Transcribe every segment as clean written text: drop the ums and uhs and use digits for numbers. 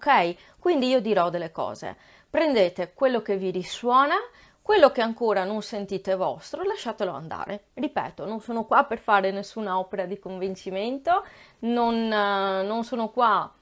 ok? Quindi io dirò delle cose, prendete quello che vi risuona, quello che ancora non sentite vostro, lasciatelo andare. Ripeto, non sono qua per fare nessuna opera di convincimento, non sono qua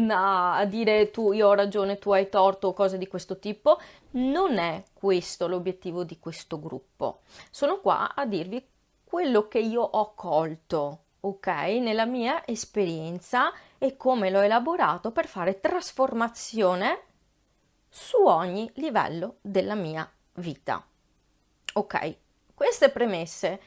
a dire tu io ho ragione, tu hai torto o cose di questo tipo. Non è questo l'obiettivo di questo gruppo. Sono qua a dirvi quello che io ho colto, ok? Nella mia esperienza e come l'ho elaborato per fare trasformazione su ogni livello della mia vita. Ok, queste premesse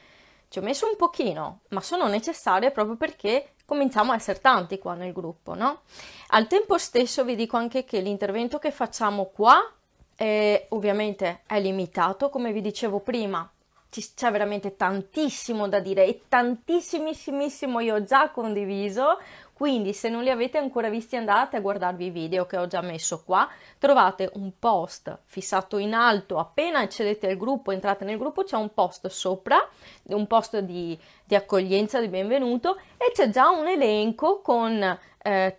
ci ho messo un pochino, ma sono necessarie proprio perché cominciamo a essere tanti qua nel gruppo, no? Al tempo stesso vi dico anche che l'intervento che facciamo qua ovviamente è limitato, come vi dicevo prima, c'è veramente tantissimo da dire e tantissimissimo io ho già condiviso, quindi se non li avete ancora visti andate a guardarvi i video che ho già messo qua, trovate un post fissato in alto, appena accedete al gruppo, entrate nel gruppo, c'è un post sopra, un post di accoglienza, di benvenuto e c'è già un elenco con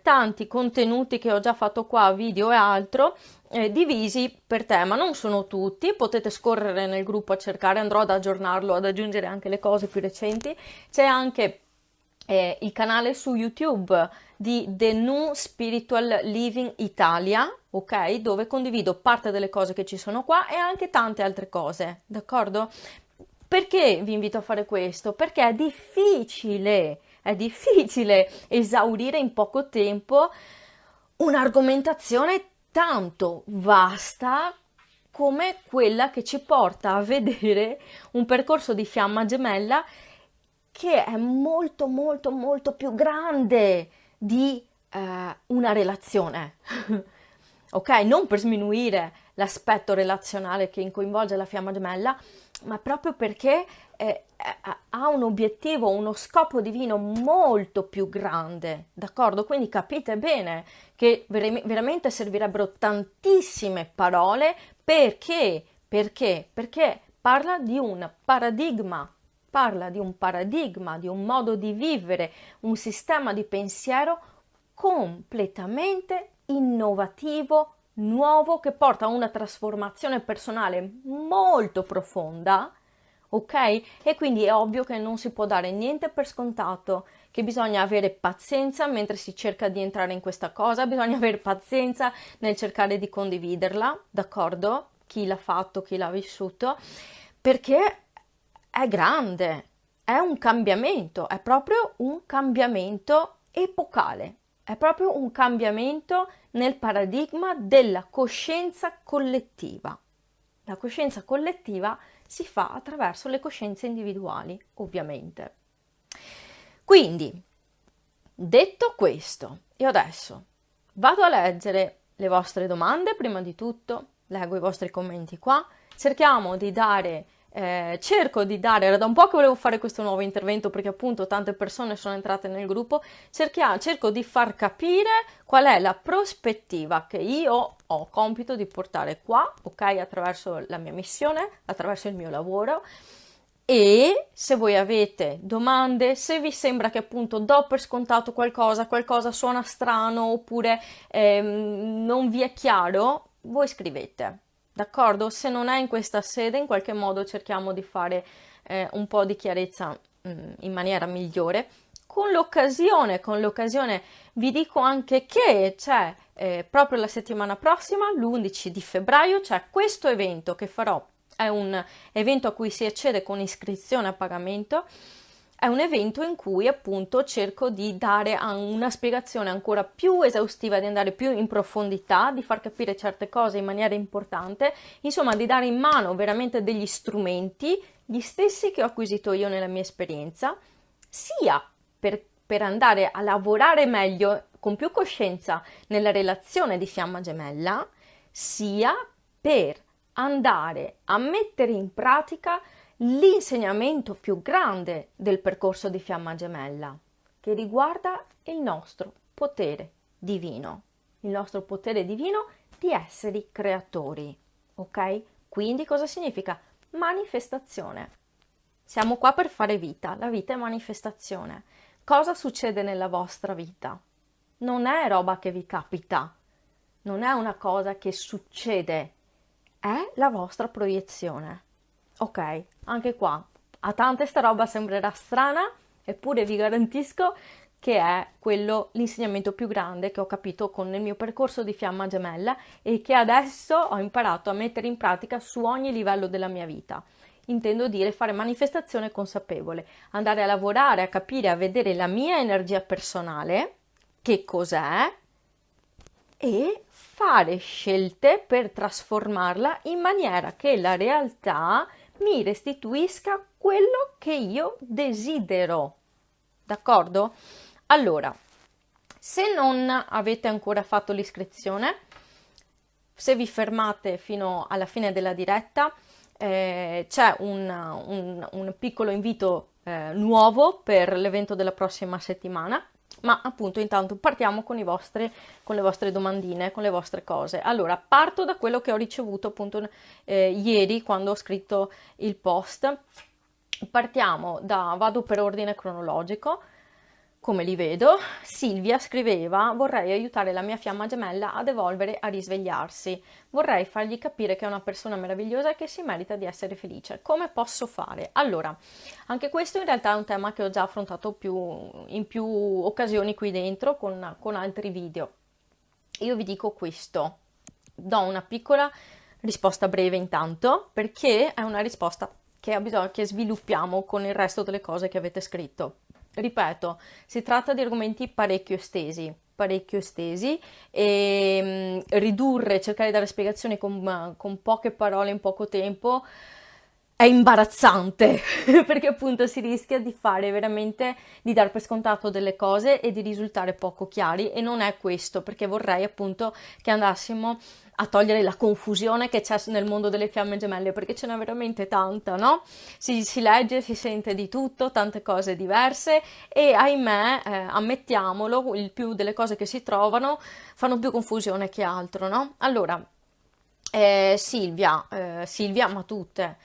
tanti contenuti che ho già fatto qua, video e altro, divisi per tema, non sono tutti, potete scorrere nel gruppo a cercare, andrò ad aggiornarlo, ad aggiungere anche le cose più recenti, c'è anche il canale su YouTube di The New Spiritual Living Italia, ok? Dove condivido parte delle cose che ci sono qua e anche tante altre cose, d'accordo? Perché vi invito a fare questo? Perché è difficile esaurire in poco tempo un'argomentazione tanto vasta come quella che ci porta a vedere un percorso di fiamma gemella che è molto più grande di una relazione. Ok? Non per sminuire l'aspetto relazionale che coinvolge la fiamma gemella, ma proprio perché ha un obiettivo, uno scopo divino molto più grande, d'accordo? Quindi capite bene che veramente servirebbero tantissime parole perché parla di un paradigma, di un modo di vivere, un sistema di pensiero completamente innovativo, nuovo, che porta a una trasformazione personale molto profonda, ok? E quindi è ovvio che non si può dare niente per scontato, che bisogna avere pazienza mentre si cerca di entrare in questa cosa, bisogna avere pazienza nel cercare di condividerla, d'accordo? Chi l'ha fatto, chi l'ha vissuto, perché è grande, è un cambiamento, è proprio un cambiamento epocale, è proprio un cambiamento nel paradigma della coscienza collettiva. La coscienza collettiva si fa attraverso le coscienze individuali, ovviamente. Quindi, detto questo, io adesso vado a leggere le vostre domande, prima di tutto, leggo i vostri commenti qua, cerco di dare, era da un po' che volevo fare questo nuovo intervento perché appunto tante persone sono entrate nel gruppo, cerco di far capire qual è la prospettiva che io ho compito di portare qua, ok, attraverso la mia missione, attraverso il mio lavoro. E se voi avete domande, se vi sembra che appunto do per scontato qualcosa suona strano oppure non vi è chiaro, voi scrivete, d'accordo? Se non è in questa sede, in qualche modo cerchiamo di fare un po' di chiarezza in maniera migliore. Con l'occasione vi dico anche che c'è proprio la settimana prossima, l'11 di febbraio, c'è questo evento che farò. È un evento a cui si accede con iscrizione a pagamento, è un evento in cui appunto cerco di dare una spiegazione ancora più esaustiva, di andare più in profondità, di far capire certe cose in maniera importante, insomma di dare in mano veramente degli strumenti, gli stessi che ho acquisito io nella mia esperienza, sia per andare a lavorare meglio, con più coscienza nella relazione di fiamma gemella, sia per andare a mettere in pratica l'insegnamento più grande del percorso di fiamma gemella, che riguarda il nostro potere divino, il nostro potere divino di esseri creatori, ok? Quindi cosa significa? Manifestazione. Siamo qua per fare vita, la vita è manifestazione. Cosa succede nella vostra vita? Non è roba che vi capita, non è una cosa che succede, è la vostra proiezione. Ok, anche qua, a tante sta roba sembrerà strana, eppure vi garantisco che è quello l'insegnamento più grande che ho capito con il mio percorso di fiamma gemella e che adesso ho imparato a mettere in pratica su ogni livello della mia vita. Intendo dire fare manifestazione consapevole, andare a lavorare, a capire, a vedere la mia energia personale, che cos'è, e fare scelte per trasformarla in maniera che la realtà mi restituisca quello che io desidero. D'accordo? Allora, se non avete ancora fatto l'iscrizione, se vi fermate fino alla fine della diretta, c'è un piccolo invito nuovo per l'evento della prossima settimana, ma appunto intanto partiamo con le vostre domandine, con le vostre cose. Allora, parto da quello che ho ricevuto appunto ieri quando ho scritto il post. Vado per ordine cronologico, come li vedo. Silvia scriveva: vorrei aiutare la mia fiamma gemella ad evolvere, a risvegliarsi. Vorrei fargli capire che è una persona meravigliosa e che si merita di essere felice. Come posso fare? Allora, anche questo in realtà è un tema che ho già affrontato in più occasioni qui dentro con altri video. Io vi dico questo, do una piccola risposta breve intanto, perché è una risposta che ha bisogno che sviluppiamo con il resto delle cose che avete scritto. Ripeto, si tratta di argomenti parecchio estesi e ridurre, cercare di dare spiegazioni con poche parole in poco tempo è imbarazzante perché appunto si rischia di fare veramente, di dar per scontato delle cose e di risultare poco chiari, e non è questo, perché vorrei appunto che andassimo a togliere la confusione che c'è nel mondo delle fiamme gemelle, perché ce n'è veramente tanta, no? Si legge, si sente di tutto, tante cose diverse e ahimè, ammettiamolo, il più delle cose che si trovano fanno più confusione che altro, no? Allora, Silvia, ma tutte,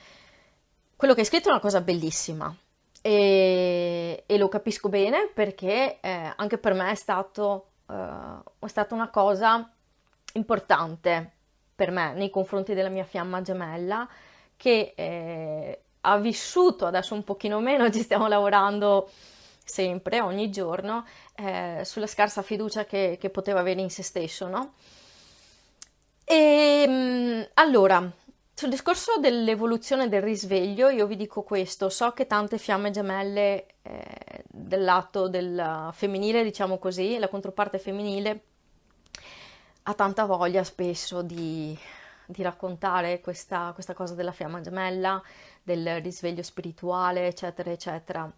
quello che hai scritto è una cosa bellissima e lo capisco bene perché anche per me è stata una cosa importante per me nei confronti della mia fiamma gemella, che ha vissuto, adesso un pochino meno, ci stiamo lavorando sempre, ogni giorno, sulla scarsa fiducia che poteva avere in se stesso, no? Allora, sul discorso dell'evoluzione del risveglio, io vi dico questo: so che tante fiamme gemelle del lato del femminile, diciamo così, la controparte femminile, ha tanta voglia spesso di raccontare questa cosa della fiamma gemella, del risveglio spirituale, eccetera, eccetera.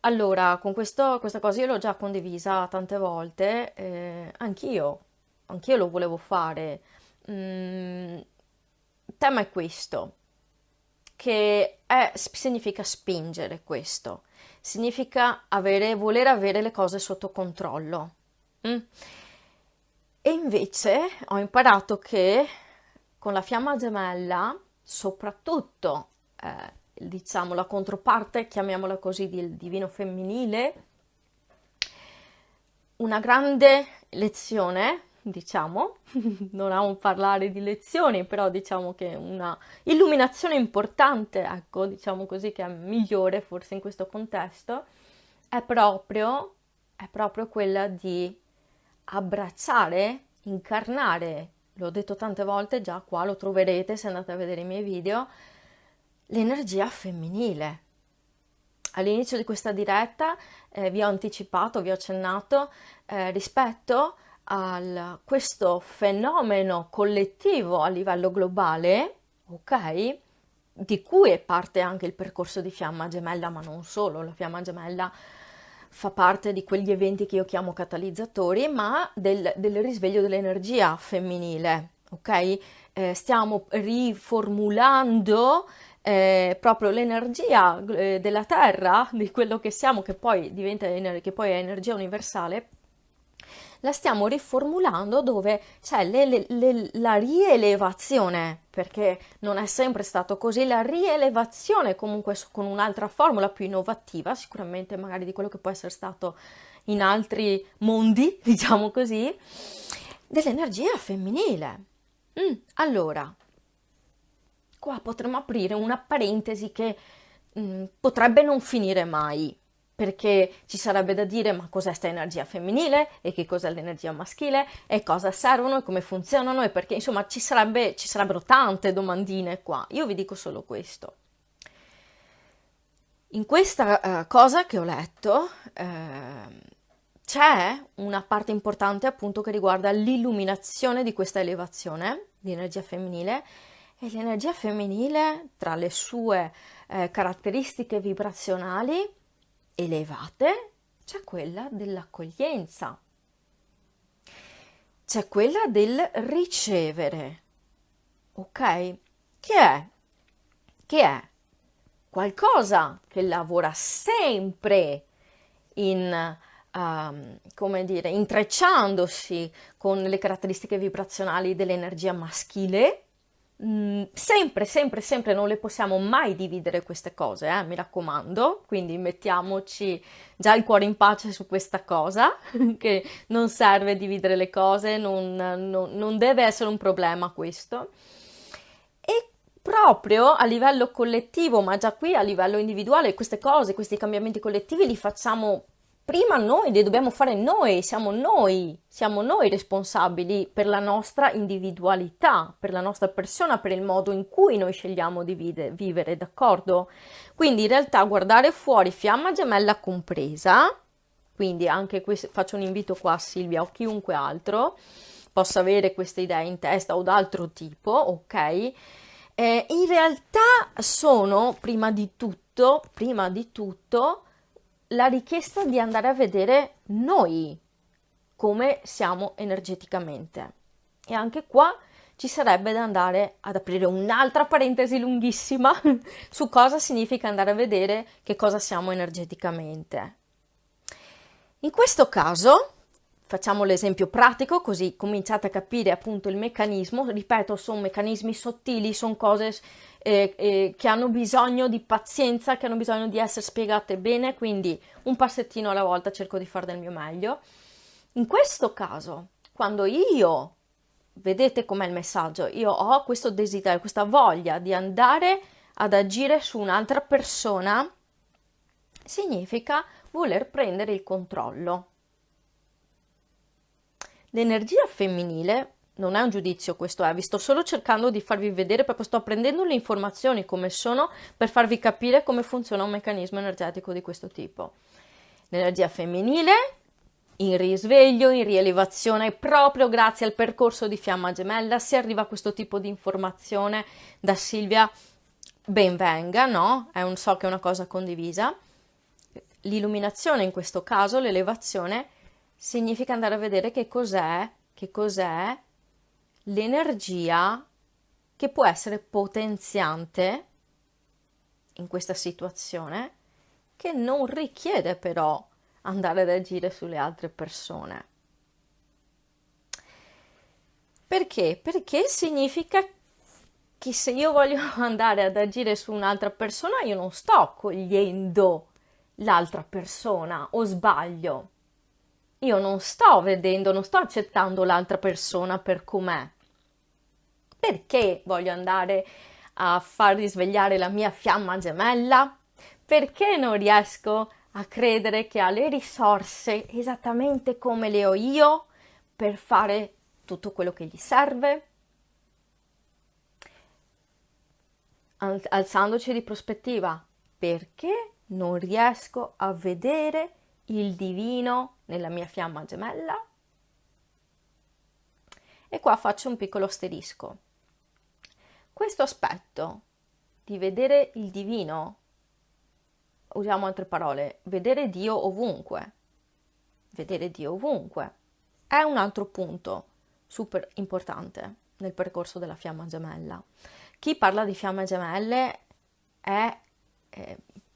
Allora, questa cosa io l'ho già condivisa tante volte, anch'io lo volevo fare. Il tema è questo, significa spingere questo, significa voler avere le cose sotto controllo. E invece ho imparato che con la fiamma gemella, soprattutto, diciamo, la controparte, chiamiamola così, del divino femminile, una grande lezione, diciamo, non amo parlare di lezioni, però diciamo che una illuminazione importante, ecco, diciamo così, che è migliore forse in questo contesto, è proprio quella di abbracciare, incarnare, l'ho detto tante volte già, qua lo troverete se andate a vedere i miei video, l'energia femminile. All'inizio di questa diretta vi ho anticipato, vi ho accennato rispetto a questo fenomeno collettivo a livello globale, ok? Di cui è parte anche il percorso di fiamma gemella, ma non solo, la fiamma gemella fa parte di quegli eventi che io chiamo catalizzatori, ma del risveglio dell'energia femminile, ok? Stiamo riformulando proprio l'energia della Terra, di quello che siamo, che poi che poi è energia universale, la stiamo riformulando dove c'è la rielevazione, perché non è sempre stato così, la rielevazione comunque con un'altra formula più innovativa, sicuramente magari di quello che può essere stato in altri mondi, diciamo così, dell'energia femminile. Allora, qua potremmo aprire una parentesi che potrebbe non finire mai, perché ci sarebbe da dire ma cos'è sta energia femminile e che cos'è l'energia maschile e cosa servono e come funzionano e perché, insomma, ci sarebbero tante domandine qua. Io vi dico solo questo. In questa cosa che ho letto c'è una parte importante appunto che riguarda l'illuminazione di questa elevazione di energia femminile, e l'energia femminile tra le sue caratteristiche vibrazionali elevate c'è quella dell'accoglienza, c'è quella del ricevere, ok? Che è qualcosa che lavora sempre come dire, intrecciandosi con le caratteristiche vibrazionali dell'energia maschile. Sempre, sempre, sempre non le possiamo mai dividere queste cose, mi raccomando, quindi mettiamoci già il cuore in pace su questa cosa, che non serve dividere le cose, non deve essere un problema questo. E proprio a livello collettivo, ma già qui a livello individuale, queste cose, questi cambiamenti collettivi li facciamo prima noi, li dobbiamo fare noi, siamo noi responsabili per la nostra individualità, per la nostra persona, per il modo in cui noi scegliamo di vivere, d'accordo? Quindi in realtà guardare fuori, fiamma gemella compresa, quindi anche questo, faccio un invito qua a Silvia o chiunque altro possa avere queste idee in testa o d'altro tipo, ok? In realtà sono prima di tutto, la richiesta di andare a vedere noi come siamo energeticamente. E anche qua ci sarebbe da andare ad aprire un'altra parentesi lunghissima su cosa significa andare a vedere che cosa siamo energeticamente. In questo caso facciamo l'esempio pratico, così cominciate a capire appunto il meccanismo. Ripeto, sono meccanismi sottili, sono cose che hanno bisogno di pazienza, che hanno bisogno di essere spiegate bene, quindi un passettino alla volta cerco di fare del mio meglio. In questo caso, quando io, vedete com'è il messaggio, io ho questo desiderio, questa voglia di andare ad agire su un'altra persona, significa voler prendere il controllo. L'energia femminile non è un giudizio, questo è, vi sto solo cercando di farvi vedere, proprio sto prendendo le informazioni come sono per farvi capire come funziona un meccanismo energetico di questo tipo. L'energia femminile, in risveglio, in rielevazione, proprio grazie al percorso di fiamma gemella, si arriva a questo tipo di informazione da Silvia, ben venga, no? So che è una cosa condivisa. L'illuminazione in questo caso, l'elevazione, significa andare a vedere che cos'è l'energia che può essere potenziante in questa situazione, che non richiede però andare ad agire sulle altre persone. Perché? Perché significa che se io voglio andare ad agire su un'altra persona, io non sto accogliendo l'altra persona, o sbaglio? Io non sto vedendo, non sto accettando l'altra persona per com'è. Perché voglio andare a far risvegliare la mia fiamma gemella? Perché non riesco a credere che ha le risorse esattamente come le ho io per fare tutto quello che gli serve? Alzandoci di prospettiva, perché non riesco a vedere il divino nella mia fiamma gemella? E qua faccio un piccolo asterisco. Questo aspetto di vedere il divino, usiamo altre parole, vedere Dio ovunque, è un altro punto super importante nel percorso della fiamma gemella. Chi parla di fiamme gemelle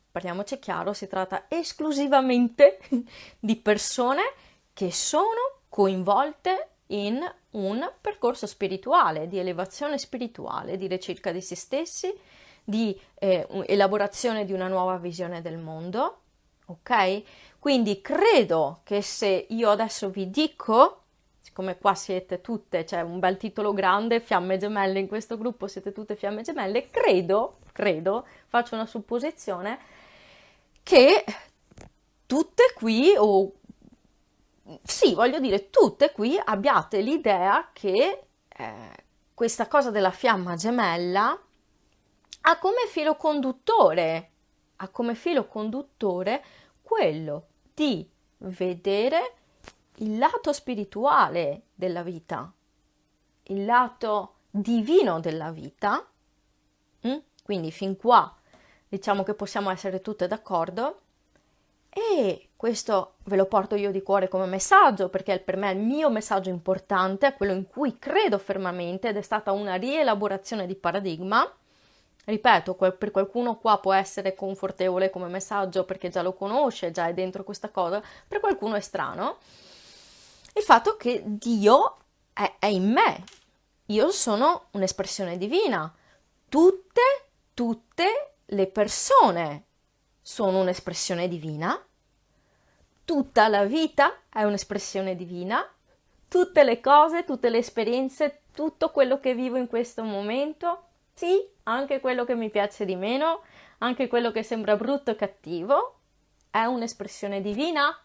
parliamoci chiaro, si tratta esclusivamente di persone che sono coinvolte in un percorso spirituale, di elevazione spirituale, di ricerca di se stessi, di elaborazione di una nuova visione del mondo, ok? Quindi credo che se io adesso vi dico siccome qua siete tutte, c'è un bel titolo grande, fiamme gemelle in questo gruppo, siete tutte fiamme gemelle, credo, faccio una supposizione, che tutte qui, o sì, voglio dire, tutte qui abbiate l'idea che questa cosa della fiamma gemella ha come filo conduttore quello di vedere il lato spirituale della vita, il lato divino della vita. Quindi fin qua diciamo che possiamo essere tutte d'accordo, e questo ve lo porto io di cuore come messaggio, perché per me è il mio messaggio importante, è quello in cui credo fermamente, ed è stata una rielaborazione di paradigma. Ripeto, per qualcuno qua può essere confortevole come messaggio perché già lo conosce, già è dentro questa cosa, per qualcuno è strano. Il fatto che Dio è in me, io sono un'espressione divina, tutte le persone sono un'espressione divina, tutta la vita è un'espressione divina, tutte le cose, tutte le esperienze, tutto quello che vivo in questo momento, sì, anche quello che mi piace di meno, anche quello che sembra brutto e cattivo, è un'espressione divina.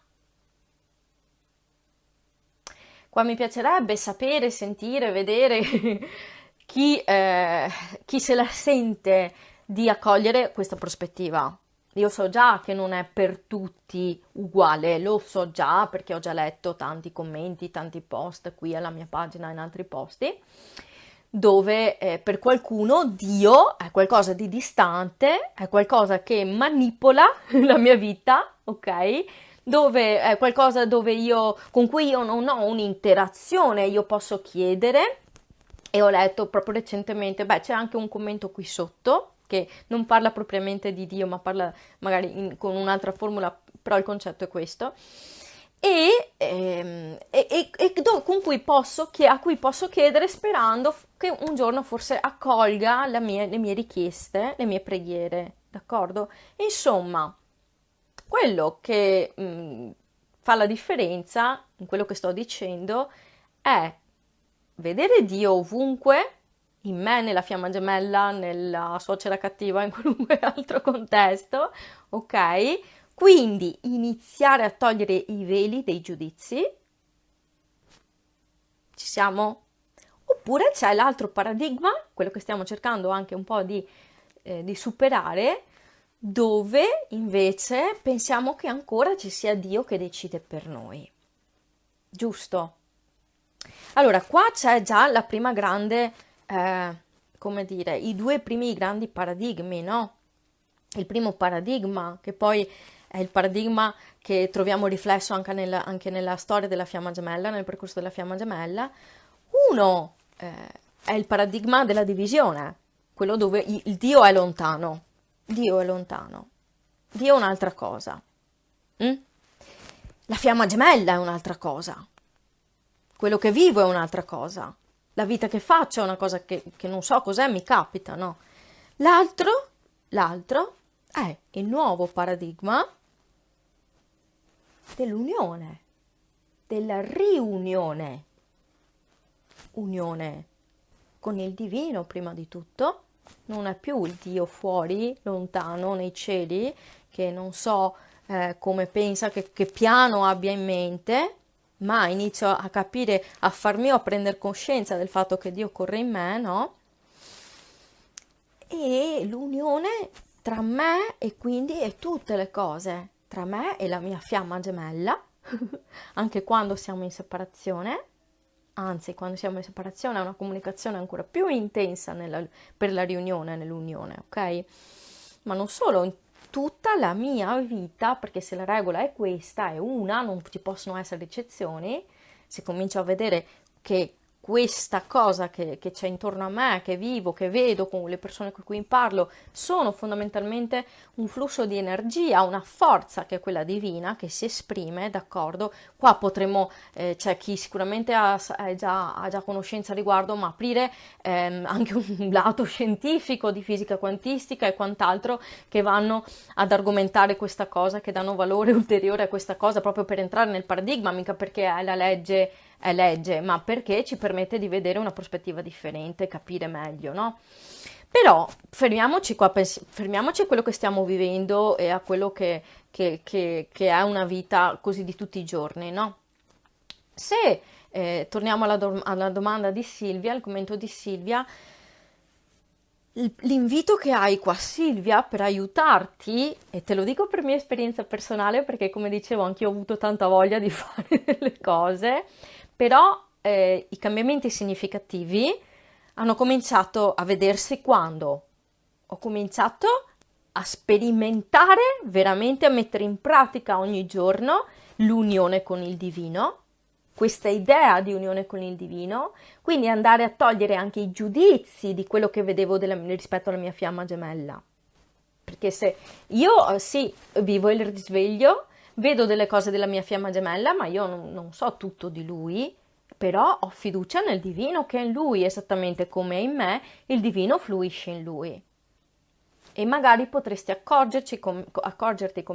Qua mi piacerebbe sapere, sentire, vedere chi se la sente di accogliere questa prospettiva. Io so già che non è per tutti uguale, lo so già perché ho già letto tanti commenti, tanti post qui alla mia pagina e in altri posti, dove per qualcuno Dio è qualcosa di distante, è qualcosa che manipola la mia vita, ok? Dove è qualcosa con cui io non ho un'interazione, io posso chiedere. E ho letto proprio recentemente, c'è anche un commento qui sotto che non parla propriamente di Dio, ma parla magari con un'altra formula, però il concetto è questo, a cui posso chiedere sperando che un giorno forse accolga le mie richieste, le mie preghiere, d'accordo? Insomma, quello che fa la differenza in quello che sto dicendo è vedere Dio ovunque, in me, nella fiamma gemella, nella suocera cattiva, in qualunque altro contesto, ok? Quindi iniziare a togliere i veli dei giudizi. Ci siamo? Oppure c'è l'altro paradigma, quello che stiamo cercando anche un po' di superare, dove invece pensiamo che ancora ci sia Dio che decide per noi. Giusto? Allora, qua c'è già la prima grande, come dire, i due primi grandi paradigmi, no? Il primo paradigma, che poi è il paradigma che troviamo riflesso anche nella storia della fiamma gemella, nel percorso della fiamma gemella. Uno è il paradigma della divisione, quello dove il Dio è lontano. Dio è lontano. Dio è un'altra cosa. La fiamma gemella è un'altra cosa. Quello che vivo è un'altra cosa. La vita che faccio è una cosa che non so cos'è, mi capita, no? L'altro è il nuovo paradigma dell'unione, della riunione. Unione con il divino prima di tutto. Non è più il Dio fuori, lontano, nei cieli, che non so come pensa, che piano abbia in mente, ma inizio a capire, a far mio, a prendere coscienza del fatto che Dio corre in me, no? E l'unione tra me e quindi e tutte le cose, tra me e la mia fiamma gemella, anche quando siamo in separazione, anzi quando siamo in separazione è una comunicazione ancora più intensa per la riunione nell'unione, ok? Ma non solo, in tutta la mia vita, perché se la regola è questa, è una, non ci possono essere eccezioni, se comincio a vedere che questa cosa che c'è intorno a me, che vivo, che vedo con le persone con cui parlo, sono fondamentalmente un flusso di energia, una forza che è quella divina, che si esprime, d'accordo? Qua potremmo, c'è chi sicuramente ha già conoscenza a riguardo, ma aprire anche un lato scientifico di fisica quantistica e quant'altro che vanno ad argomentare questa cosa, che danno valore ulteriore a questa cosa proprio per entrare nel paradigma, mica perché è la legge è legge, ma perché ci permette di vedere una prospettiva differente, capire meglio, no? Però fermiamoci qua, fermiamoci a quello che stiamo vivendo e a quello che è una vita così di tutti i giorni, no? Se torniamo alla domanda di Silvia, al commento di Silvia, l'invito che hai qua, Silvia, per aiutarti, e te lo dico per mia esperienza personale, perché come dicevo anch'io ho avuto tanta voglia di fare delle cose, però i cambiamenti significativi hanno cominciato a vedersi quando ho cominciato a sperimentare veramente, a mettere in pratica ogni giorno l'unione con il divino, questa idea di unione con il divino, quindi andare a togliere anche i giudizi di quello che vedevo rispetto alla mia fiamma gemella. Perché se io sì, vivo il risveglio, vedo delle cose della mia fiamma gemella, ma io non so tutto di lui, però ho fiducia nel divino che è in lui, esattamente come è in me, il divino fluisce in lui. E magari potresti accorgerti, come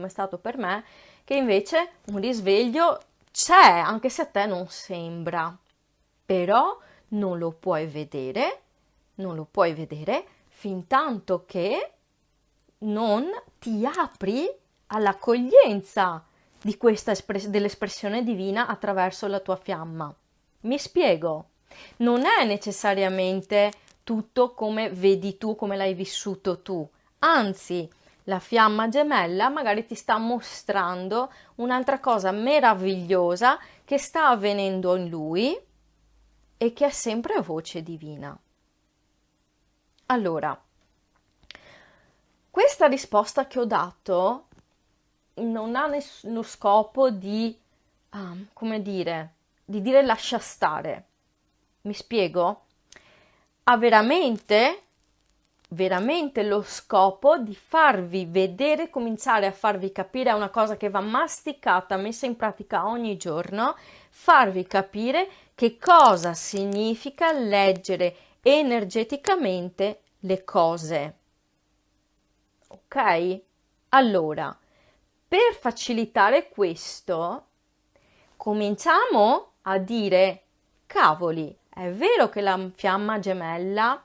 è stato per me, che invece un risveglio c'è, anche se a te non sembra, però non lo puoi vedere fin tanto che non ti apri all'accoglienza di dell'espressione divina attraverso la tua fiamma. Mi spiego, non è necessariamente tutto come vedi tu, come l'hai vissuto tu, anzi, la fiamma gemella magari ti sta mostrando un'altra cosa meravigliosa che sta avvenendo in lui e che è sempre voce divina. Allora, questa risposta che ho dato non ha nessuno scopo di, come dire, di dire lascia stare. Mi spiego? Ha veramente lo scopo di farvi vedere, cominciare a farvi capire, è una cosa che va masticata, messa in pratica ogni giorno, farvi capire che cosa significa leggere energeticamente le cose. Ok? Allora, per facilitare questo, cominciamo a dire, cavoli, è vero che la fiamma gemella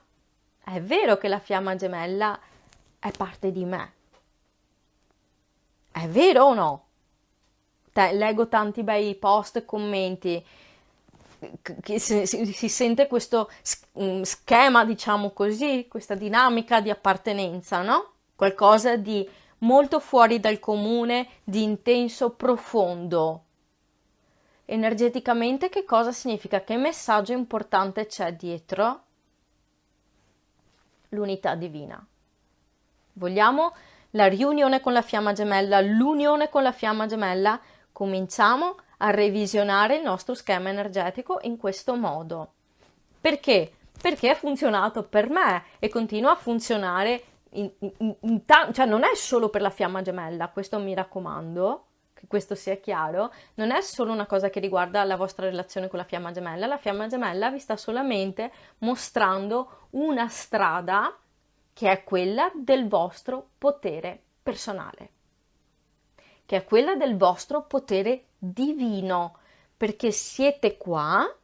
è parte di me. È vero o no? Leggo tanti bei post e commenti, che si sente questo schema, diciamo così, questa dinamica di appartenenza, no? Qualcosa di molto fuori dal comune, di intenso, profondo. Energeticamente che cosa significa? Che messaggio importante c'è dietro? L'unità divina. Vogliamo la riunione con la fiamma gemella, l'unione con la fiamma gemella? Cominciamo a revisionare il nostro schema energetico in questo modo. Perché? Perché ha funzionato per me e continua a funzionare cioè non è solo per la fiamma gemella, questo mi raccomando, che questo sia chiaro, non è solo una cosa che riguarda la vostra relazione con la fiamma gemella vi sta solamente mostrando una strada che è quella del vostro potere personale, che è quella del vostro potere divino, perché siete qua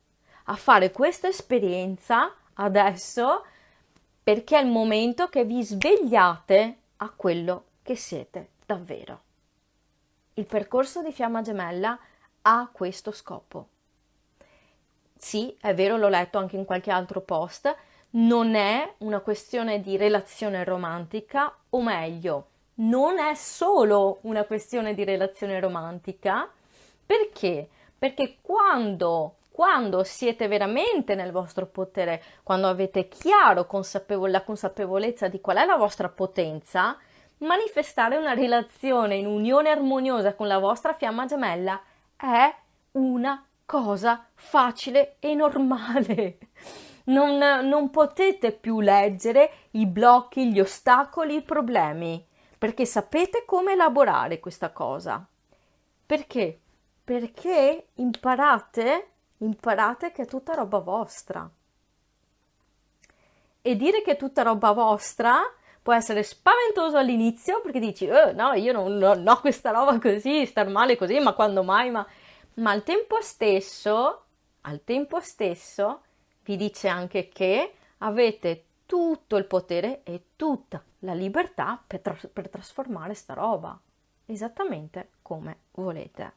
a fare questa esperienza adesso perché è il momento che vi svegliate a quello che siete davvero. Il percorso di fiamma gemella ha questo scopo. Sì, è vero, l'ho letto anche in qualche altro post, non è una questione di relazione romantica, o meglio, non è solo una questione di relazione romantica. Perché? Perché quando siete veramente nel vostro potere, quando avete chiaro la consapevolezza di qual è la vostra potenza, manifestare una relazione in unione armoniosa con la vostra fiamma gemella è una cosa facile e normale. Non potete più leggere i blocchi, gli ostacoli, i problemi, perché sapete come elaborare questa cosa. Perché? Perché imparate che è tutta roba vostra. E dire che è tutta roba vostra può essere spaventoso all'inizio, perché dici, no, io non ho questa roba così, star male così, ma quando mai? Ma al tempo stesso al tempo stesso vi dice anche che avete tutto il potere e tutta la libertà per trasformare sta roba, esattamente come volete.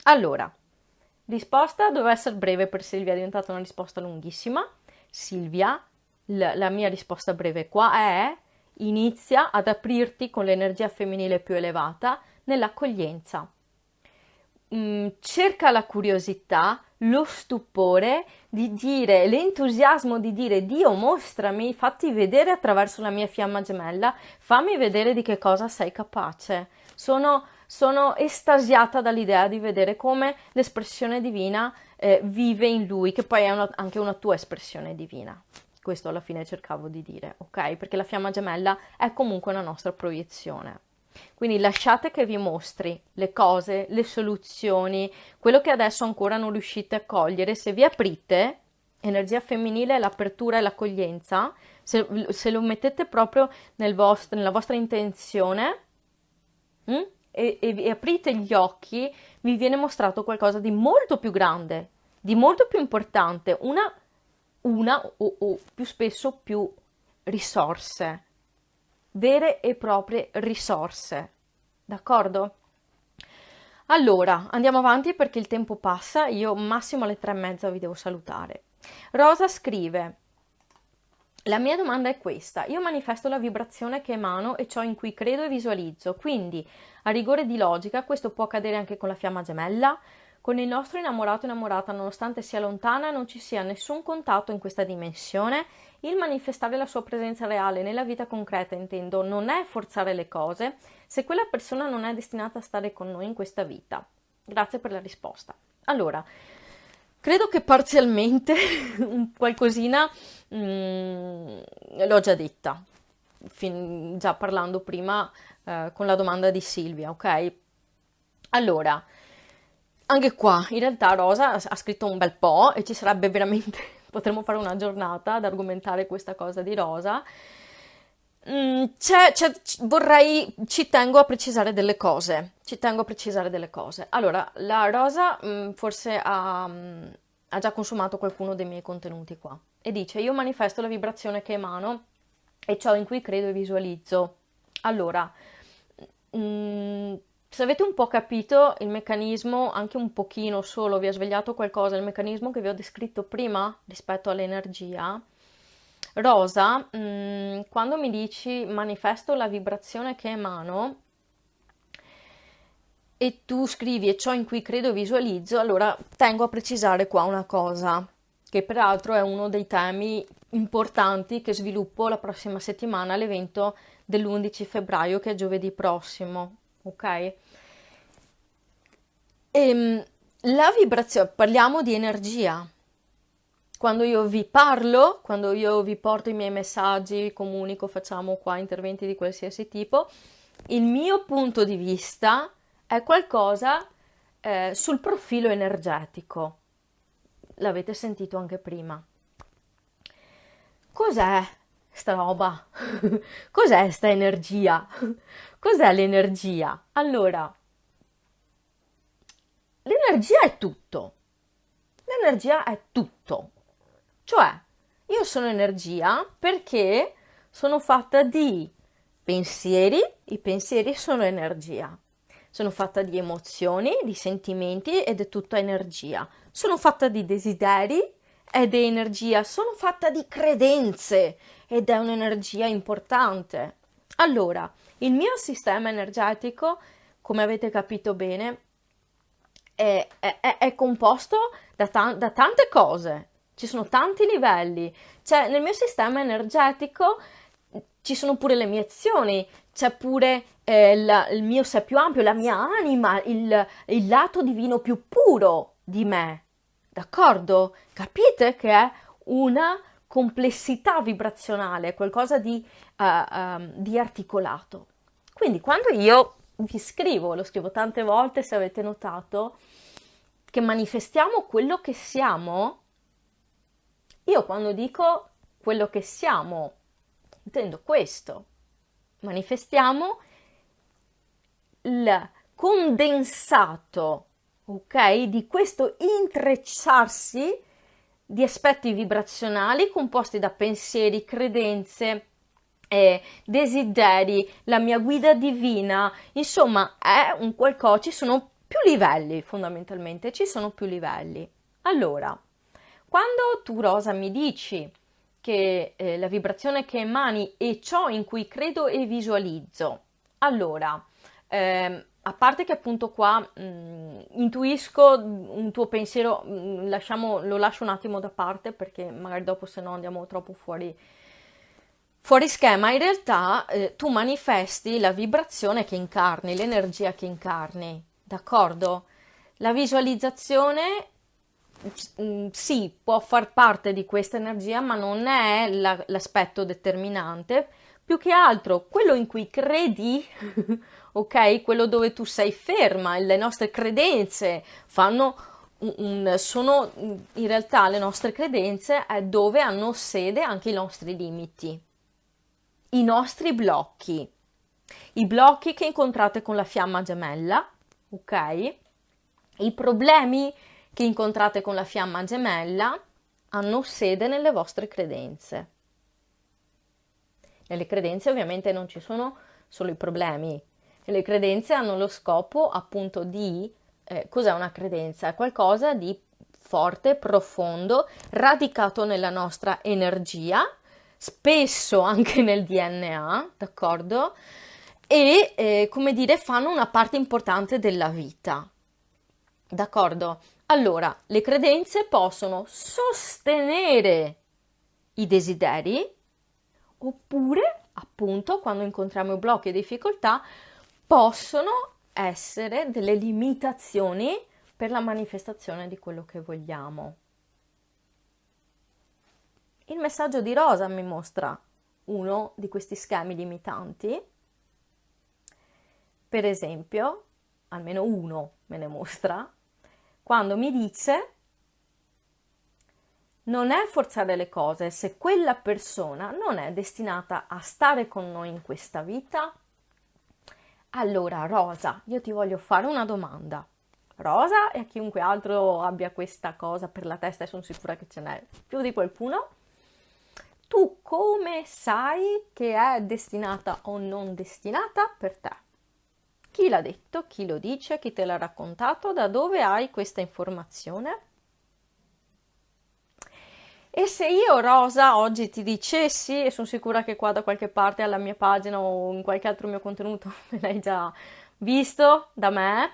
Allora, risposta doveva essere breve per Silvia, è diventata una risposta lunghissima. Silvia, la mia risposta breve qua è: inizia ad aprirti con l'energia femminile più elevata nell'accoglienza. Cerca la curiosità, lo stupore di dire, l'entusiasmo di dire: Dio, mostrami, fatti vedere attraverso la mia fiamma gemella, fammi vedere di che cosa sei capace. Sono estasiata dall'idea di vedere come l'espressione divina vive in lui, che poi è anche una tua espressione divina. Questo alla fine cercavo di dire, ok? Perché la fiamma gemella è comunque una nostra proiezione. Quindi lasciate che vi mostri le cose, le soluzioni, quello che adesso ancora non riuscite a cogliere. Se vi aprite, energia femminile, l'apertura e l'accoglienza, se lo mettete proprio nella vostra intenzione e aprite gli occhi, vi viene mostrato qualcosa di molto più grande, di molto più importante, una o più spesso più risorse, vere e proprie risorse, d'accordo? Allora, andiamo avanti perché il tempo passa, io massimo alle 3:30 vi devo salutare. Rosa scrive: la mia domanda è questa: io manifesto la vibrazione che emano e ciò in cui credo e visualizzo, quindi a rigore di logica questo può accadere anche con la fiamma gemella? Con il nostro innamorato o innamorata, nonostante sia lontana, non ci sia nessun contatto in questa dimensione. Il manifestare la sua presenza reale nella vita concreta, intendo, non è forzare le cose se quella persona non è destinata a stare con noi in questa vita. Grazie per la risposta. Allora, credo che parzialmente qualcosina l'ho già detta, già parlando prima con la domanda di Silvia, ok? Allora, anche qua, in realtà Rosa ha scritto un bel po' e ci sarebbe veramente, potremmo fare una giornata ad argomentare questa cosa di Rosa. Ci tengo a precisare delle cose. Allora, la Rosa forse ha già consumato qualcuno dei miei contenuti qua e dice: io manifesto la vibrazione che emano e ciò in cui credo e visualizzo. Allora, se avete un po' capito il meccanismo, anche un pochino solo, vi ha svegliato qualcosa, il meccanismo che vi ho descritto prima rispetto all'energia. Rosa, quando mi dici manifesto la vibrazione che emano e tu scrivi e ciò in cui credo e visualizzo, allora tengo a precisare qua una cosa, che peraltro è uno dei temi importanti che sviluppo la prossima settimana all'evento dell'11 febbraio, che è giovedì prossimo, ok? La vibrazione, parliamo di energia. Quando io vi parlo, quando io vi porto i miei messaggi, comunico, facciamo qua interventi di qualsiasi tipo, il mio punto di vista è qualcosa sul profilo energetico. L'avete sentito anche prima. Cos'è sta roba? Cos'è sta energia? Cos'è l'energia? Allora, l'energia è tutto. L'energia è tutto. Cioè, io sono energia perché sono fatta di pensieri, i pensieri sono energia. Sono fatta di emozioni, di sentimenti ed è tutta energia. Sono fatta di desideri ed è energia. Sono fatta di credenze ed è un'energia importante. Allora, il mio sistema energetico, come avete capito bene, è composto da tante cose. Ci sono tanti livelli. Cioè, nel mio sistema energetico ci sono pure le mie azioni, c'è pure il mio sé più ampio, la mia anima, il lato divino più puro di me. D'accordo? Capite che è una complessità vibrazionale, qualcosa di articolato. Quindi quando io vi scrivo, lo scrivo tante volte se avete notato, che manifestiamo quello che siamo, io quando dico quello che siamo, intendo questo. Manifestiamo il condensato ok? Di questo intrecciarsi di aspetti vibrazionali composti da pensieri, credenze, desideri, la mia guida divina, insomma è un qualcosa, ci sono più livelli fondamentalmente, ci sono più livelli. Allora, quando tu Rosa mi dici che la vibrazione che emani è ciò in cui credo e visualizzo, allora, a parte che appunto qua intuisco un tuo pensiero, lo lascio un attimo da parte perché magari dopo se no andiamo troppo fuori schema. In realtà tu manifesti la vibrazione che incarni, l'energia che incarni, d'accordo? La visualizzazione sì, può far parte di questa energia, ma non è l'aspetto determinante. Più che altro, quello in cui credi, ok? Quello dove tu sei ferma, le nostre credenze sono in realtà le nostre credenze è dove hanno sede anche i nostri limiti, i nostri blocchi, i blocchi che incontrate con la fiamma gemella, ok? I problemi che incontrate con la fiamma gemella hanno sede nelle vostre credenze. Nelle credenze ovviamente non ci sono solo i problemi, le credenze hanno lo scopo appunto di, cos'è una credenza? È qualcosa di forte, profondo, radicato nella nostra energia, spesso anche nel DNA, d'accordo? E come dire, fanno una parte importante della vita, d'accordo? Allora, le credenze possono sostenere i desideri oppure, appunto, quando incontriamo blocchi e difficoltà, possono essere delle limitazioni per la manifestazione di quello che vogliamo. Il messaggio di Rosa mi mostra uno di questi schemi limitanti. Per esempio, almeno uno me ne mostra, quando mi dice non è forzare le cose, se quella persona non è destinata a stare con noi in questa vita, allora Rosa, io ti voglio fare una domanda. Rosa e a chiunque altro abbia questa cosa per la testa e sono sicura che ce n'è più di qualcuno. Tu come sai che è destinata o non destinata per te? Chi l'ha detto? Chi lo dice? Chi te l'ha raccontato? Da dove hai questa informazione? E se io, Rosa, oggi ti dicessi, e sono sicura che qua da qualche parte alla mia pagina o in qualche altro mio contenuto me l'hai già visto da me,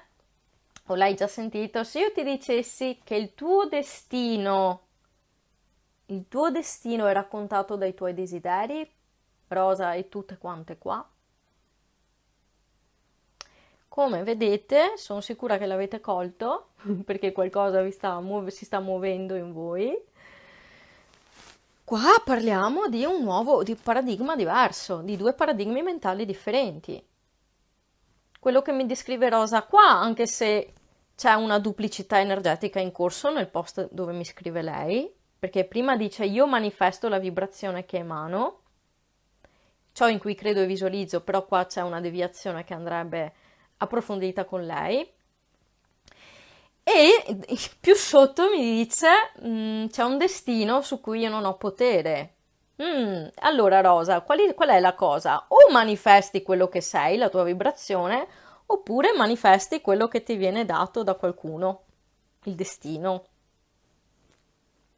o l'hai già sentito, se io ti dicessi che il tuo destino è raccontato dai tuoi desideri, Rosa e tutte quante qua, come vedete, sono sicura che l'avete colto, perché qualcosa si sta muovendo in voi. Qua parliamo di di un paradigma diverso, di due paradigmi mentali differenti. Quello che mi descrive Rosa qua, anche se c'è una duplicità energetica in corso nel post dove mi scrive lei, perché prima dice io manifesto la vibrazione che emano, ciò in cui credo e visualizzo, però qua c'è una deviazione che andrebbe approfondita con lei. E più sotto mi dice c'è un destino su cui io non ho potere. Allora Rosa, qual è la cosa? O manifesti quello che sei, la tua vibrazione, oppure manifesti quello che ti viene dato da qualcuno, il destino.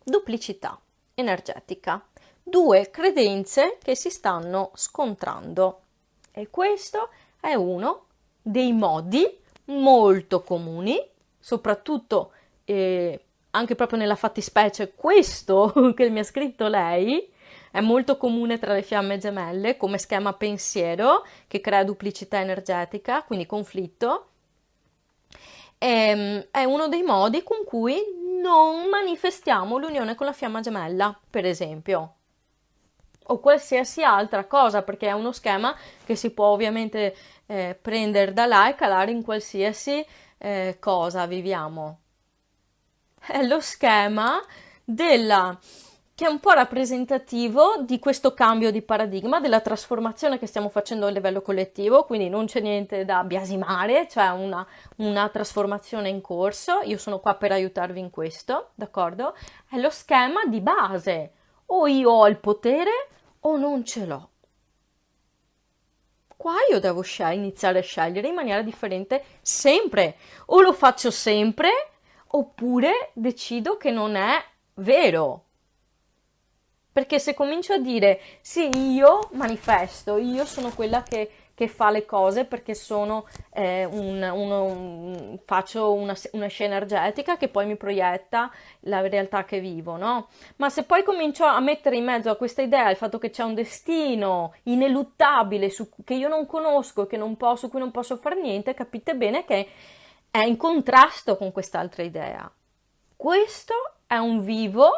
Duplicità energetica. Due credenze che si stanno scontrando. E questo è uno dei modi molto comuni, soprattutto anche proprio nella fattispecie questo che mi ha scritto lei, è molto comune tra le fiamme gemelle come schema pensiero che crea duplicità energetica, quindi conflitto. È uno dei modi con cui non manifestiamo l'unione con la fiamma gemella, per esempio, o qualsiasi altra cosa, perché è uno schema che si può ovviamente prendere da là e calare in qualsiasi cosa viviamo. È lo schema che è un po' rappresentativo di questo cambio di paradigma, della trasformazione che stiamo facendo a livello collettivo, quindi non c'è niente da biasimare, cioè una trasformazione in corso, io sono qua per aiutarvi in questo, d'accordo? È lo schema di base, o io ho il potere o non ce l'ho. Qua io devo iniziare a scegliere in maniera differente sempre, o lo faccio sempre, oppure decido che non è vero. Perché se comincio a dire sì, io manifesto, io sono quella che fa le cose perché sono faccio una scena energetica che poi mi proietta la realtà che vivo, no? Ma se poi comincio a mettere in mezzo a questa idea il fatto che c'è un destino ineluttabile che io non conosco, su cui non posso fare niente, capite bene che è in contrasto con quest'altra idea. Questo è un vivo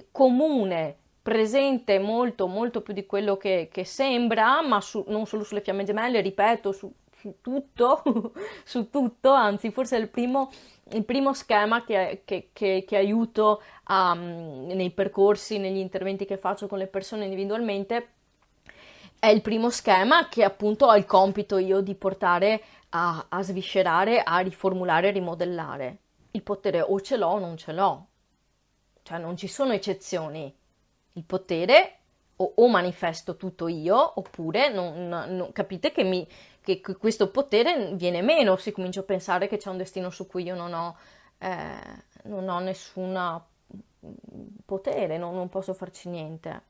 comune, presente molto, molto più di quello che sembra, ma non solo sulle fiamme gemelle, ripeto, su tutto, su tutto, anzi forse è il primo schema che aiuto nei percorsi, negli interventi che faccio con le persone individualmente, è il primo schema che appunto ho il compito io di portare a sviscerare, a riformulare, a rimodellare. Il potere o ce l'ho o non ce l'ho, cioè non ci sono eccezioni. Il potere o manifesto tutto io, oppure capite che questo potere viene meno se comincio a pensare che c'è un destino su cui io non ho nessun potere, non posso farci niente.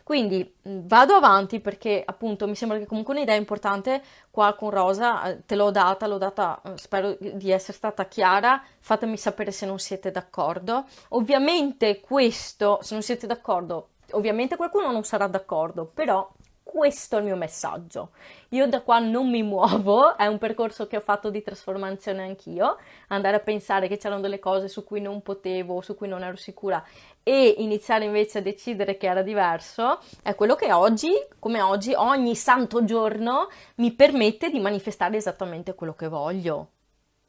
Quindi vado avanti perché appunto mi sembra che comunque un'idea importante qua con Rosa, te l'ho data, spero di essere stata chiara, fatemi sapere se non siete d'accordo. Ovviamente questo, se non siete d'accordo, ovviamente qualcuno non sarà d'accordo, però questo è il mio messaggio. Io da qua non mi muovo, è un percorso che ho fatto di trasformazione anch'io, andare a pensare che c'erano delle cose su cui non potevo, su cui non ero sicura e iniziare invece a decidere che era diverso, è quello che oggi, come oggi, ogni santo giorno mi permette di manifestare esattamente quello che voglio,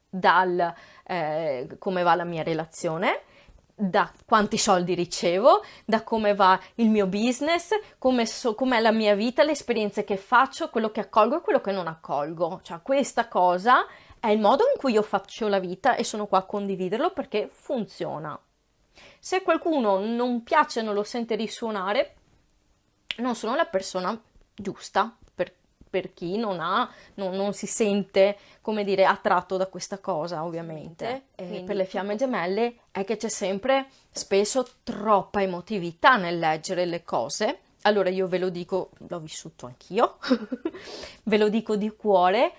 dal come va la mia relazione, da quanti soldi ricevo, da come va il mio business, com'è la mia vita, le esperienze che faccio, quello che accolgo e quello che non accolgo. Cioè questa cosa è il modo in cui io faccio la vita e sono qua a condividerlo perché funziona. Se qualcuno non piace, non lo sente risuonare, non sono la persona giusta per chi non si sente, come dire, attratto da questa cosa, ovviamente. E per le fiamme gemelle è che c'è sempre, spesso, troppa emotività nel leggere le cose. Allora io ve lo dico, l'ho vissuto anch'io, ve lo dico di cuore.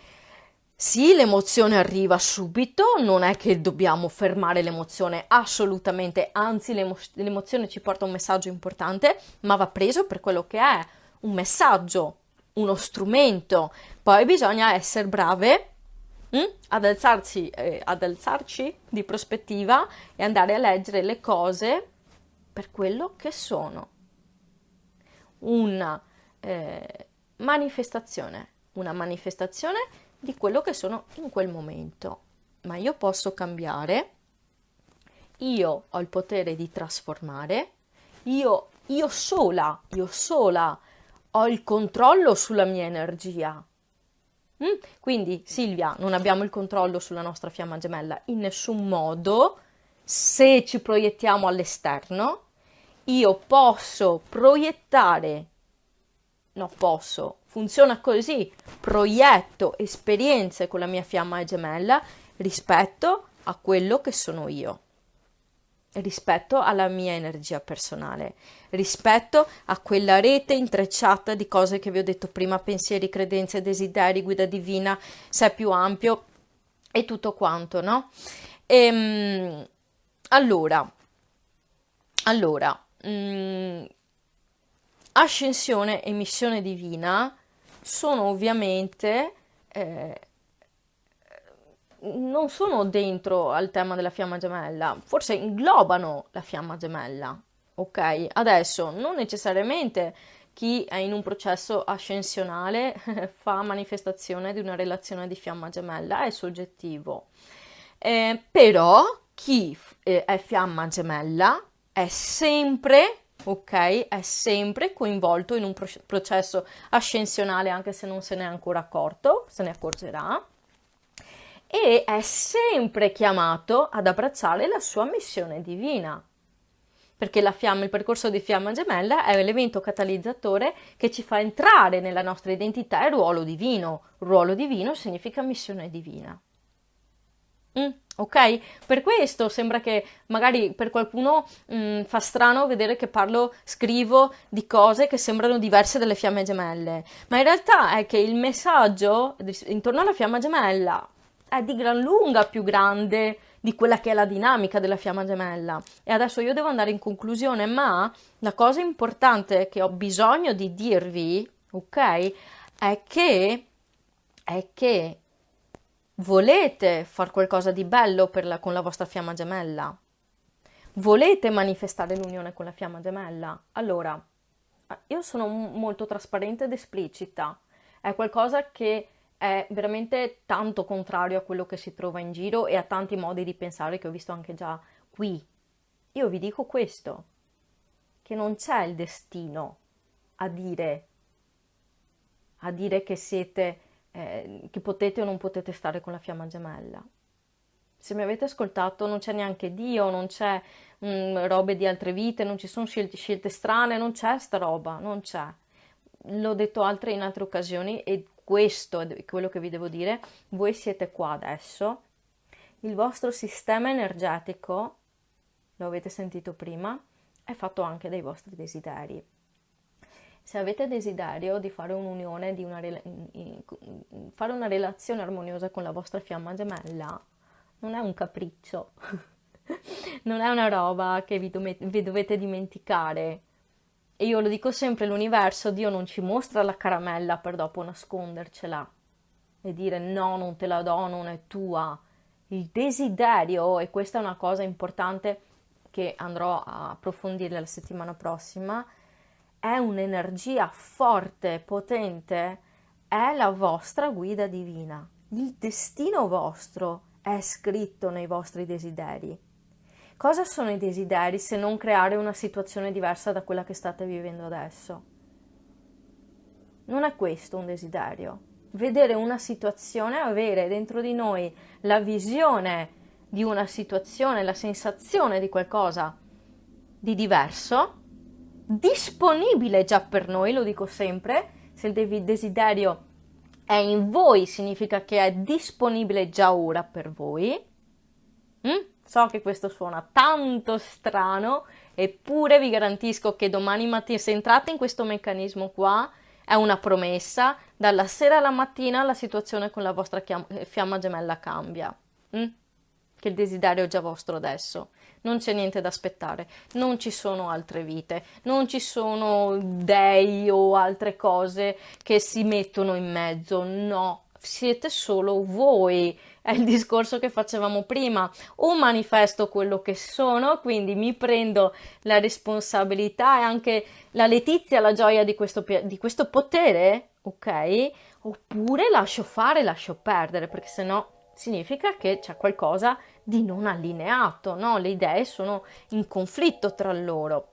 Sì, l'emozione arriva subito, non è che dobbiamo fermare l'emozione, assolutamente, anzi l'emozione ci porta un messaggio importante, ma va preso per quello che è, un messaggio, uno strumento. Poi bisogna essere brave ad alzarci di prospettiva e andare a leggere le cose per quello che sono. Una una manifestazione di quello che sono in quel momento. Ma io posso cambiare, io ho il potere di trasformare, io sola ho il controllo sulla mia energia. Quindi Silvia, non abbiamo il controllo sulla nostra fiamma gemella in nessun modo. Se ci proiettiamo all'esterno, io posso proiettare, no, funziona così, proietto esperienze con la mia fiamma gemella rispetto a quello che sono io, rispetto alla mia energia personale, rispetto a quella rete intrecciata di cose che vi ho detto prima, pensieri, credenze, desideri, guida divina, se è più ampio e tutto quanto, no? Allora, ascensione e missione divina sono ovviamente non sono dentro al tema della fiamma gemella, forse inglobano la fiamma gemella, ok? Adesso non necessariamente chi è in un processo ascensionale fa manifestazione di una relazione di fiamma gemella, è soggettivo. Però chi è fiamma gemella è sempre, ok, è sempre coinvolto in un processo ascensionale, anche se non se ne è ancora accorto, se ne accorgerà, e è sempre chiamato ad abbracciare la sua missione divina. Perché la fiamma, il percorso di fiamma gemella è l'evento catalizzatore che ci fa entrare nella nostra identità e ruolo divino. Ruolo divino significa missione divina. Ok? Per questo sembra che magari per qualcuno fa strano vedere che scrivo di cose che sembrano diverse dalle fiamme gemelle, ma in realtà è che il messaggio intorno alla fiamma gemella è di gran lunga più grande di quella che è la dinamica della fiamma gemella. E adesso io devo andare in conclusione, ma la cosa importante che ho bisogno di dirvi, ok, è che volete fare qualcosa di bello con la vostra fiamma gemella? Volete manifestare l'unione con la fiamma gemella? Allora, io sono molto trasparente ed esplicita. È qualcosa che è veramente tanto contrario a quello che si trova in giro e a tanti modi di pensare che ho visto anche già qui. Io vi dico questo, che non c'è il destino a dire che siete, che potete o non potete stare con la fiamma gemella. Se mi avete ascoltato, non c'è neanche Dio, non c'è robe di altre vite, non ci sono scelte strane, non c'è sta roba, non c'è. L'ho detto in altre occasioni e questo è quello che vi devo dire. Voi siete qua adesso, il vostro sistema energetico, lo avete sentito prima, è fatto anche dai vostri desideri. Se avete desiderio di fare un'unione, fare una relazione armoniosa con la vostra fiamma gemella, non è un capriccio, non è una roba che vi dovete dimenticare. E io lo dico sempre, l'universo, Dio non ci mostra la caramella per dopo nascondercela e dire no, non te la do, non è tua. Il desiderio, e questa è una cosa importante che andrò a approfondire la settimana prossima, è un'energia forte, potente, è la vostra guida divina. Il destino vostro è scritto nei vostri desideri. Cosa sono i desideri se non creare una situazione diversa da quella che state vivendo adesso? Non è questo un desiderio. Vedere una situazione, avere dentro di noi la visione di una situazione, la sensazione di qualcosa di diverso, disponibile già per noi, lo dico sempre, se il desiderio è in voi significa che è disponibile già ora per voi. So che questo suona tanto strano, eppure vi garantisco che domani mattina, se entrate in questo meccanismo qua, è una promessa, dalla sera alla mattina la situazione con la vostra fiamma gemella cambia. Che il desiderio è già vostro adesso. Non c'è niente da aspettare, non ci sono altre vite, non ci sono dei o altre cose che si mettono in mezzo, no, siete solo voi. È il discorso che facevamo prima, o manifesto quello che sono, quindi mi prendo la responsabilità e anche la letizia, la gioia di questo potere, ok? Oppure lascio fare, lascio perdere, perché sennò significa che c'è qualcosa di non allineato, no? Le idee sono in conflitto tra loro.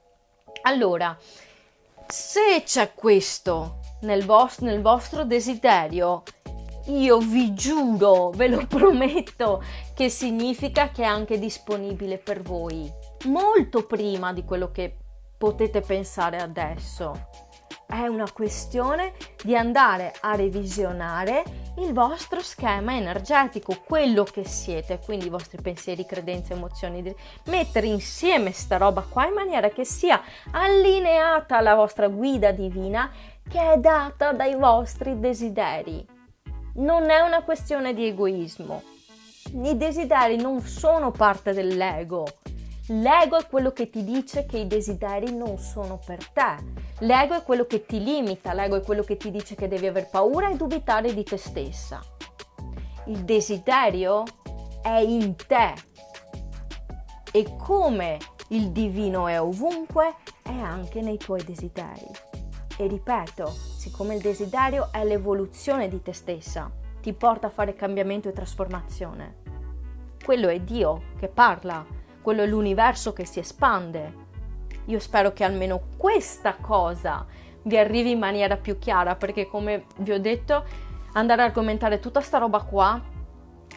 Allora, se c'è questo nel vostro desiderio, io vi giuro, ve lo prometto, che significa che è anche disponibile per voi, molto prima di quello che potete pensare adesso. È una questione di andare a revisionare il vostro schema energetico, quello che siete, quindi i vostri pensieri, credenze, emozioni, mettere insieme sta roba qua in maniera che sia allineata alla vostra guida divina che è data dai vostri desideri. Non è una questione di egoismo. I desideri non sono parte dell'ego. L'ego è quello che ti dice che i desideri non sono per te. L'ego è quello che ti limita, l'ego è quello che ti dice che devi aver paura e dubitare di te stessa. Il desiderio è in te. E come il divino è ovunque, è anche nei tuoi desideri. E ripeto, siccome il desiderio è l'evoluzione di te stessa, ti porta a fare cambiamento e trasformazione. Quello è Dio che parla, quello è l'universo che si espande. Io spero che almeno questa cosa vi arrivi in maniera più chiara, perché come vi ho detto, andare a argomentare tutta sta roba qua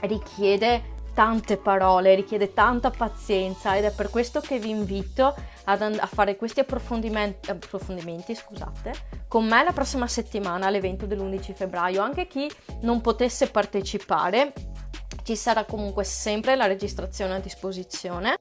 richiede tante parole, richiede tanta pazienza, ed è per questo che vi invito a fare questi approfondimenti, scusate, con me la prossima settimana all'evento dell'11 febbraio. Anche chi non potesse partecipare, ci sarà comunque sempre la registrazione a disposizione,